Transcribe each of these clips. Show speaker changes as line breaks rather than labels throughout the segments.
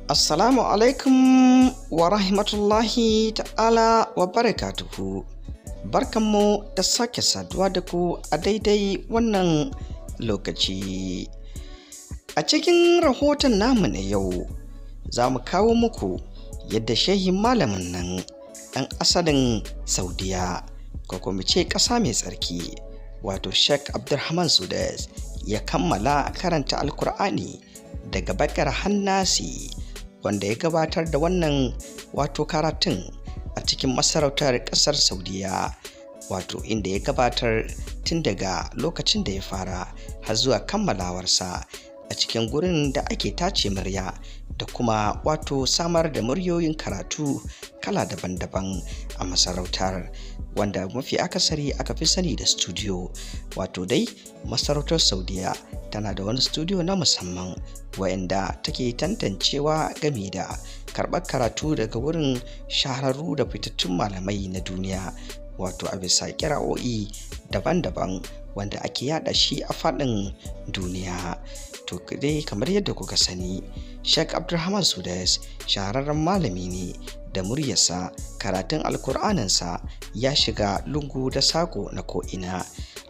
Assalamu alaikum wa rahmatullahi ta'ala wa barakatuhu. Barkanmu da sake saduwa da ku a daidai wannan lokaci. A cikin rahoton namu na yau, za mu kawo muku yadda shehin malamin nan ɗan asalin Saudiya, ko kuma ce ƙasa mai tsarki, wato Sheikh Abdulrahman Sudais, ya kammala karanta Alkur'ani daga Bakar Hannasi, wanda ya gabatar da wannan wato karatun a cikin masarautar ƙasar Saudiya, wato inda ya gabatar tun daga lokacin da ya fara har zuwa kammalawarsa a cikin gurin da ake tace murya da kuma wato samar da muryoyin karatu kala daban-daban a masarautar, wanda mafi akasari aka fi sani da studio. Wato dai masarautar Saudiya tana da wani studio na musamman wa'inda take tantancewa game da karɓar karatu daga wurin shahararru da fitattun malamai na duniya, wato a bisa kira'o'i daban-daban wanda ake yada shi a faɗin duniya. To dai kamar yadda kuka sani, Sheikh Abdulrahman Sudais shahararren malami ne da muryarsa, karatun alkur'aninsa ya shiga lungu da sako na ko'ina.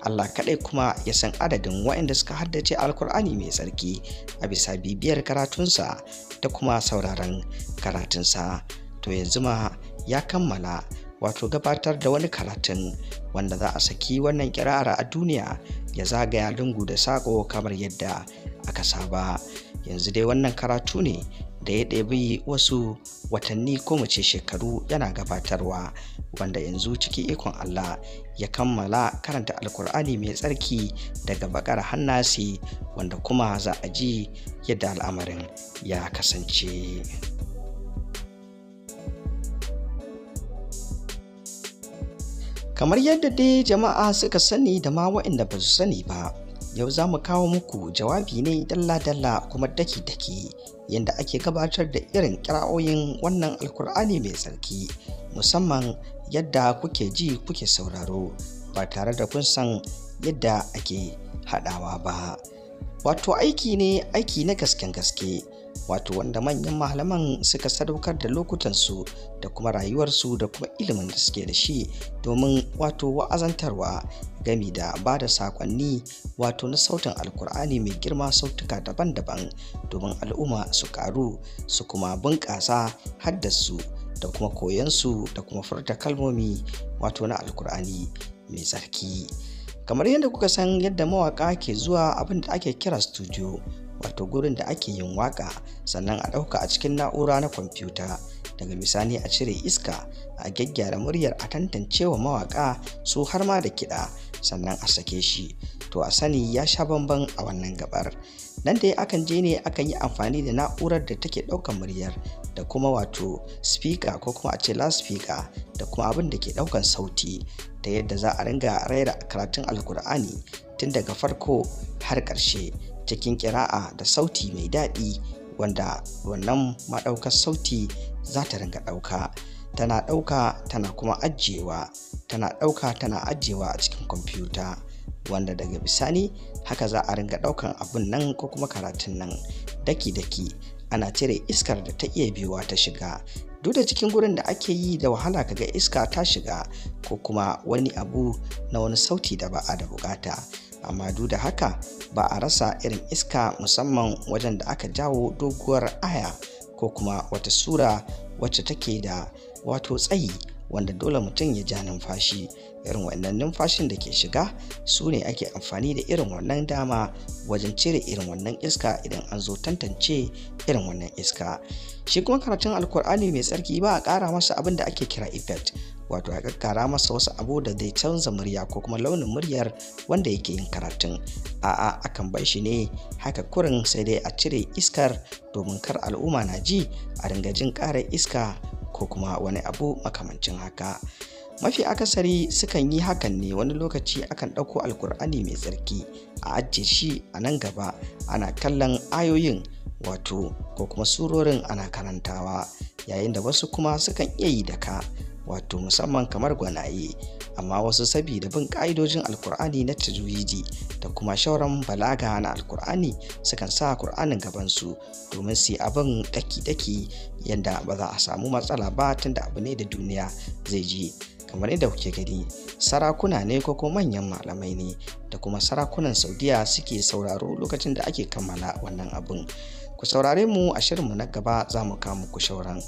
Allah kaɗai kuma ya san adadin waɗanda suka haddace alkur'ani mai tsarki a bisa bibiyar karatunsa da kuma sauraron karatunsa. To yanzu ma ya kammala wato gabatar da wani karatun wanda za a saki wannan kira'ar a duniya ya zagaya lungu da sako kamar yadda aka saba. Yanzu dai wannan karatu ne da ya ɗebi wasu watanni ko mu ce shekaru yana gabatarwa, wanda yanzu ciki ikon Allah ya kammala karanta alkur'ani mai tsarki daga Bakar Hannasi, wanda kuma za a ji yadda al'amarin ya kasance. Kamar yadda dai jama'a suka sani da ma waɗanda ba su sani ba, yau za mu kawo muku jawabi ne dalla-dalla kuma daki-daki yadda ake gabatar da irin kira'o'in wannan alkur'ani mai tsarki, musamman yadda kuke ji kuke sauraro ba tare da kun san yadda ake haɗawa ba. Wato aiki na gasken gaske, wato wanda manyan malaman suka sadaukar da lokutansu da kuma rayuwarsu da kuma ilimin da suke da shi domin wato wa'azantarwa gami da ba da saƙonni wato na sautin alkur'ani mai girma, sautuka daban-daban domin al'umma su ƙaru su kuma bunƙasa haddasu da kuma koyansu da kuma furta kalmomi wato na alkur'ani mai tsarki. Kamar yadda kuka san yadda mawaƙa ke zuwa abin da ake kira studio, wato gurin da ake yin waka sannan a ɗauka a cikin na'ura na kwamfuta, daga bisani a cire iska, a gyaggyara muryar, a tantance wa mawaka su har ma da kiɗa, sannan a sake shi. To a sani ya sha bamban a wannan gabar. Nan dai akan je ne akan yi amfani da na'urar da take ɗaukan muryar da kuma wato speaker ko kuma a ce loudspeaker da kuma abin da ke ɗaukan sauti, ta yadda za a ringa raira karatun alkur'ani tun daga farko har ƙarshe cikin ƙira'a da sauti mai daɗi, wanda wannan maɗaukar sauti za ta ringa ɗauka, tana ɗauka tana kuma ajiyewa, tana ɗauka tana ajiyewa a cikin kwamfuta, wanda daga bisani haka za a ringa ɗaukan abun nan ko kuma karatun nan daki-daki, ana cire iskar da ta iya biyowa ta shiga. Duk da cikin gurin da ake yi da wahala kaga iska ta shiga ko kuma wani abu na wani sauti da ba a da bukata, amma duk da haka ba a rasa irin iska, musamman wajen da aka jawo doguwar aya ko kuma wata sura wacce take da wato tsayi wanda dole mutum ya ja numfashi. Irin wannan numfashin da ke shiga su ne ake amfani da irin wannan dama wajen cire irin wannan iska idan an zo tantance irin wannan iska. Shi kuma karatun alkur'ani mai tsarki ba a ƙara masa abin da ake kira effect, wato a ƙaƙƙara masa wasu abu da zai canza murya ko kuma launin muryar wanda yake yin karatun. A'a, akan bar shi ne haka kurin, sai dai a cire iskar domin kar al'umma na ji a ringa jin ƙarar iska ko kuma wani abu makamancin haka. Mafi akasari sukan yi hakan ne, wani lokaci akan ɗauko alkur'ani mai tsarki a ajiye shi a nan gaba ana kallon ayoyin wato ko kuma surorin ana karantawa, yayin da wasu kuma sukan iya yi da ka, wato musamman kamar gwanaye amma wasu sabida bin ƙa'idojin alkur'ani na tajwidi da kuma shauran balaga na alkur'ani sukan sa Kur'anin gabansu domin su yi abin daki-daki yadda ba za a samu matsala ba, tunda abu ne da duniya zai ji. Kamar yadda kuke gani, sarakuna ne ko manyan malamai ne da kuma sarakunan Saudiya suke sauraro lokacin da ake kammala wannan abun. Ku saurare mu a shirinmu na gaba, za mu kawo muku shauran.